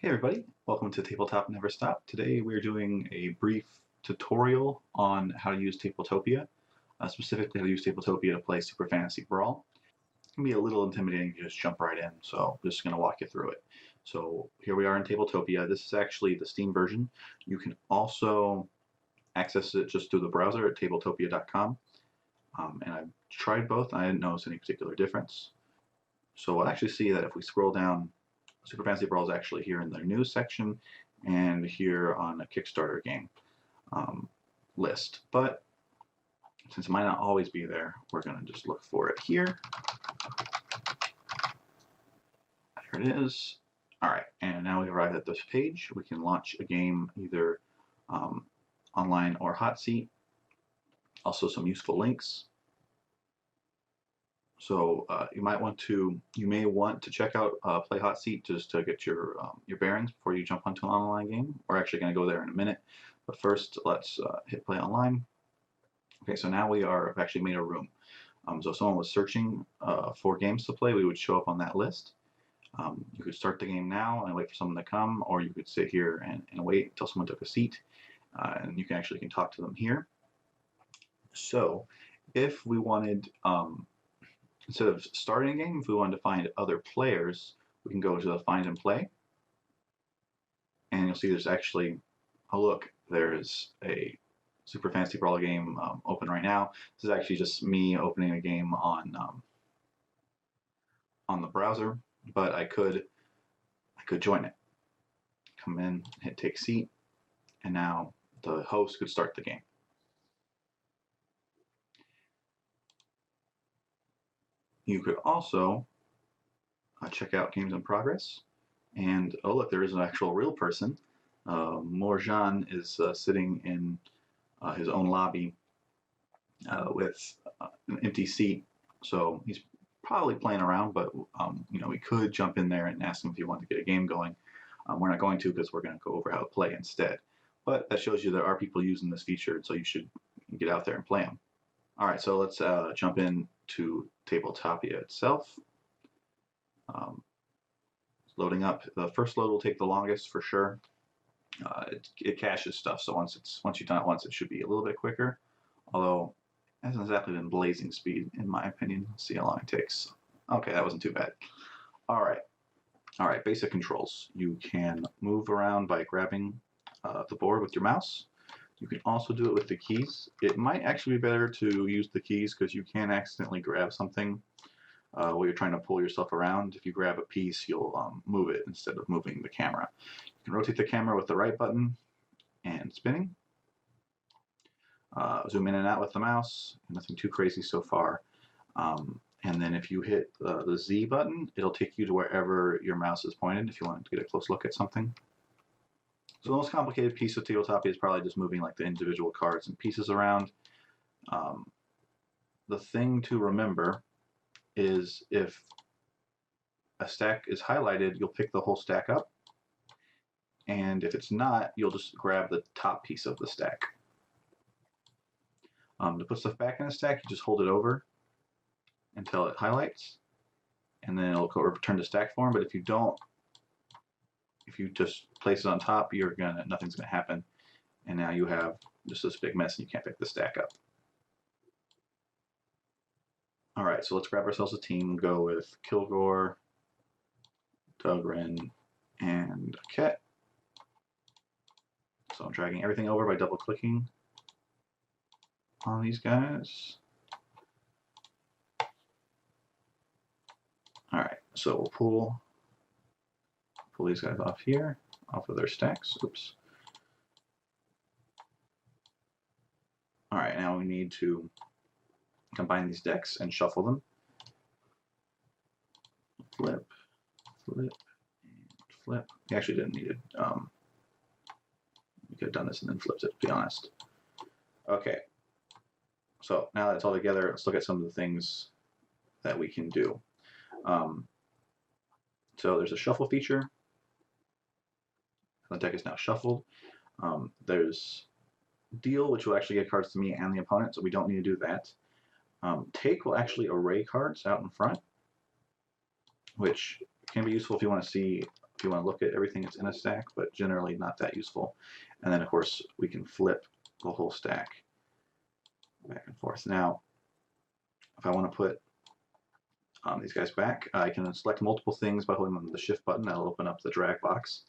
Hey everybody, welcome to Tabletop Never Stop. Today we're doing a brief tutorial on how to use Tabletopia, specifically how to use Tabletopia to play Super Fantasy Brawl. It can be a little intimidating to just jump right in, so I'm just going to walk you through it. So here we are in Tabletopia. This is actually the Steam version. You can also access it just through the browser at tabletopia.com. And I've tried both and I didn't notice any particular difference. So we'll actually see that if we scroll down, Super Fantasy Brawl is actually here in their news section and here on a Kickstarter game list. But since it might not always be there, we're going to just look for it here. There it is. All right, and now we've arrived at this page. We can launch a game either online or hot seat. Also some useful links. So you may want to check out Play Hot Seat just to get your bearings before you jump onto an online game. We're actually going to go there in a minute, but first let's hit play online. Okay, so now I've actually made a room. So if someone was searching for games to play, we would show up on that list. You could start the game now and wait for someone to come, or you could sit here and wait until someone took a seat, and you can talk to them here. So if we wanted instead of starting a game, if we wanted to find other players, we can go to the Find and Play. And you'll see there's actually, oh look, there's a Super Fantasy Brawl game open right now. This is actually just me opening a game on the browser, but I could join it. Come in, hit Take Seat, and now the host could start the game. You could also check out Games in Progress. And oh look, there is an actual real person. Morjan is sitting in his own lobby with an empty seat. So he's probably playing around, but we could jump in there and ask him if he wants to get a game going. We're not going to because we're going to go over how to play instead. But that shows you there are people using this feature, so you should get out there and play them. All right, so let's jump in to Tabletopia itself. It's loading up. The first load will take the longest for sure. It caches stuff, so once you've done it once, it should be a little bit quicker. Although it hasn't exactly been blazing speed, in my opinion. Let's see how long it takes. Okay, that wasn't too bad. All right. Basic controls. You can move around by grabbing the board with your mouse. You can also do it with the keys. It might actually be better to use the keys because you can accidentally grab something while you're trying to pull yourself around. If you grab a piece, you'll move it instead of moving the camera. You can rotate the camera with the right button and spinning. Zoom in and out with the mouse. Nothing too crazy so far. And then if you hit the Z button, it'll take you to wherever your mouse is pointed if you want to get a close look at something. So the most complicated piece of Tabletopia is probably just moving like the individual cards and pieces around. The thing to remember is if a stack is highlighted, you'll pick the whole stack up. And if it's not, you'll just grab the top piece of the stack. To put stuff back in a stack, you just hold it over until it highlights, and then it'll return to stack form. But if you just place it on top, nothing's gonna happen, and now you have just this big mess, and you can't pick the stack up. All right, so let's grab ourselves a team. Go with Kilgore, Dugrin, and Ket. So I'm dragging everything over by double-clicking on these guys. All right, so we'll pull these guys off here, off of their stacks. Oops. All right, now we need to combine these decks and shuffle them. Flip, flip, and flip. We actually didn't need it. We could have done this and then flipped it, to be honest. Okay. So now that it's all together, let's look at some of the things that we can do. So there's a shuffle feature. The deck is now shuffled. There's deal, which will actually get cards to me and the opponent, so we don't need to do that. Take will actually array cards out in front, which can be useful if you want to see if you want to look at everything that's in a stack, but generally not that useful. And then, of course, we can flip the whole stack back and forth. Now, if I want to put these guys back, I can select multiple things by holding the shift button. That'll open up the drag box.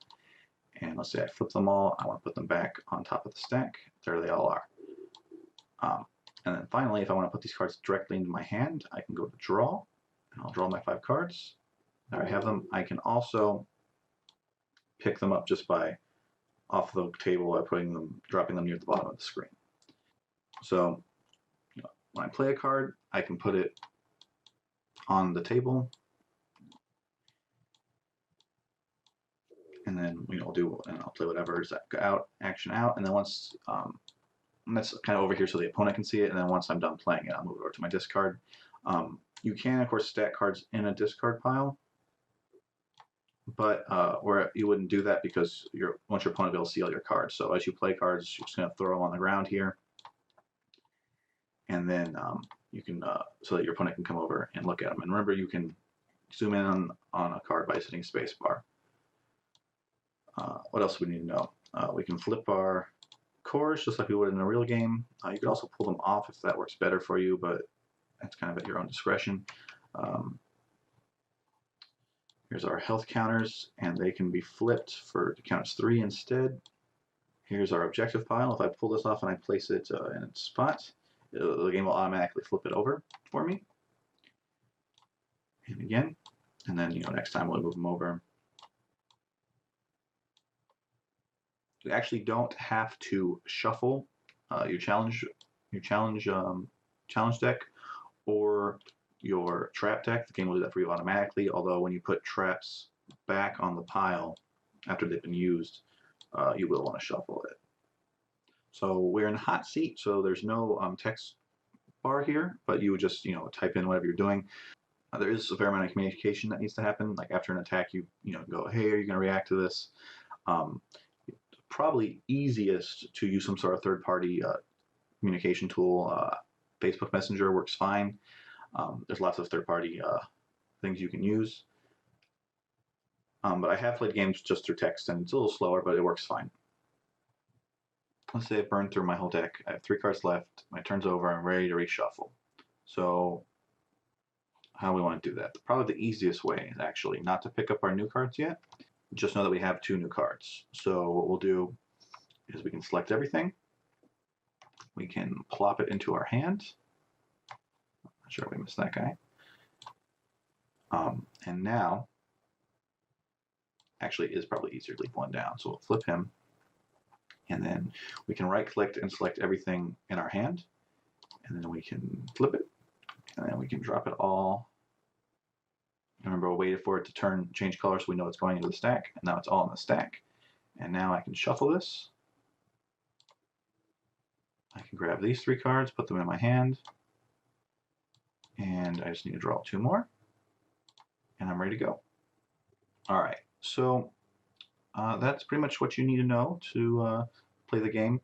And let's say I flip them all. I want to put them back on top of the stack. There they all are. And then finally, if I want to put these cards directly into my hand, I can go to draw, and I'll draw my 5 cards. There I have them. I can also pick them up just by off the table by dropping them near the bottom of the screen. So when I play a card, I can put it on the table, and then I'll play whatever is out, action out, and then once and that's kind of over here so the opponent can see it, and then once I'm done playing it, I'll move it over to my discard. You can, of course, stack cards in a discard pile, but where you wouldn't do that because once your opponent will see all your cards. So as you play cards, you're just going to throw them on the ground here, and then you can so that your opponent can come over and look at them. And remember, you can zoom in on a card by hitting spacebar. What else do we need to know? We can flip our cores just like we would in a real game. You could also pull them off if that works better for you, but that's kind of at your own discretion. Here's our health counters, and they can be flipped to count as 3 instead. Here's our objective pile. If I pull this off and I place it in its spot, the game will automatically flip it over for me. And again, and then next time we'll move them over. You actually don't have to shuffle your challenge deck or your trap deck. The game will do that for you automatically, although when you put traps back on the pile after they've been used, you will want to shuffle it. So we're in hot seat, so there's no text bar here, but you would just type in whatever you're doing. There is a fair amount of communication that needs to happen. Like after an attack, you go, hey, are you going to react to this? Probably easiest to use some sort of third-party communication tool. Facebook Messenger works fine. There's lots of third-party things you can use. But I have played games just through text, and it's a little slower, but it works fine. Let's say I've burned through my whole deck. I have 3 cards left. My turn's over. I'm ready to reshuffle. So how do we want to do that? Probably the easiest way is actually not to pick up our new cards yet. Just know that we have 2 new cards. So what we'll do is we can select everything. We can plop it into our hand. Not sure if we missed that guy. And now, actually it is probably easier to leave one down. So we'll flip him. And then we can right-click and select everything in our hand. And then we can flip it. And then we can drop it all. Remember, we'll wait for it to change color so we know it's going into the stack. And now it's all in the stack. And now I can shuffle this. I can grab these 3 cards, put them in my hand. And I just need to draw 2 more. And I'm ready to go. All right, so that's pretty much what you need to know to play the game.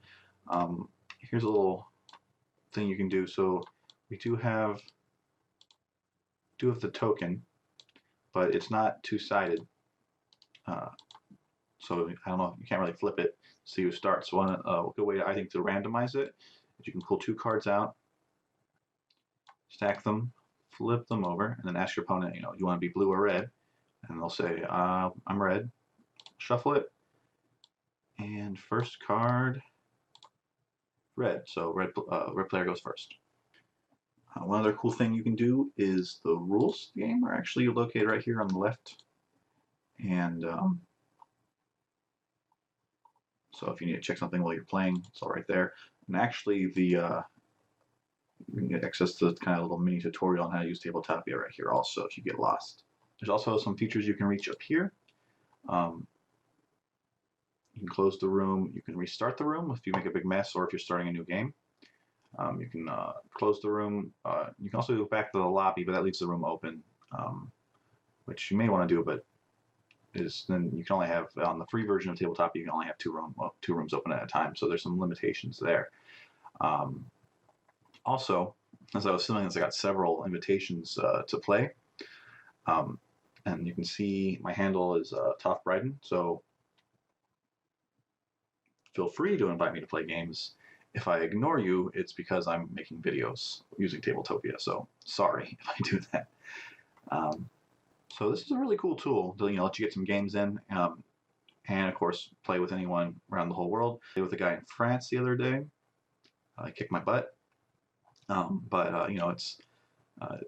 Here's a little thing you can do. So we do have the token, but it's not 2-sided. So I don't know, you can't really flip it to see who starts. So a good way, I think, to randomize it is you can pull 2 cards out, stack them, flip them over, and then ask your opponent, you want to be blue or red? And they'll say, I'm red. Shuffle it. And first card, red. So red player goes first. One other cool thing you can do is the rules of the game are actually located right here on the left. And so if you need to check something while you're playing, it's all right there. And actually, you can get access to kind of a little mini tutorial on how to use Tabletopia right here also if you get lost. There's also some features you can reach up here. You can close the room. You can restart the room if you make a big mess or if you're starting a new game. You can close the room. You can also go back to the lobby, but that leaves the room open, which you may want to do, but then you can only have, on the free version of Tabletopia, you can only have two rooms open at a time, so there's some limitations there. Also, as I was filming this, I got several invitations to play. And you can see my handle is Toff Bryden, so feel free to invite me to play games. If I ignore you, it's because I'm making videos using Tabletopia, so sorry if I do that. So this is a really cool tool to let you get some games in, and of course play with anyone around the whole world. I played with a guy in France the other day. I kicked my butt, but it's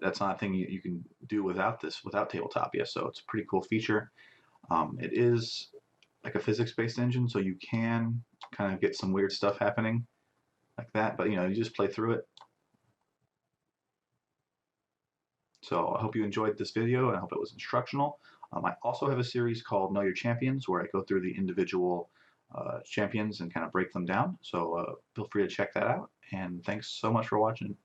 that's not a thing you can do without Tabletopia. So it's a pretty cool feature. It is like a physics-based engine, so you can kind of get some weird stuff happening like that. But you just play through it. So I hope you enjoyed this video, and I hope it was instructional. I also have a series called Know Your Champions, where I go through the individual champions and kind of break them down. So feel free to check that out. And thanks so much for watching.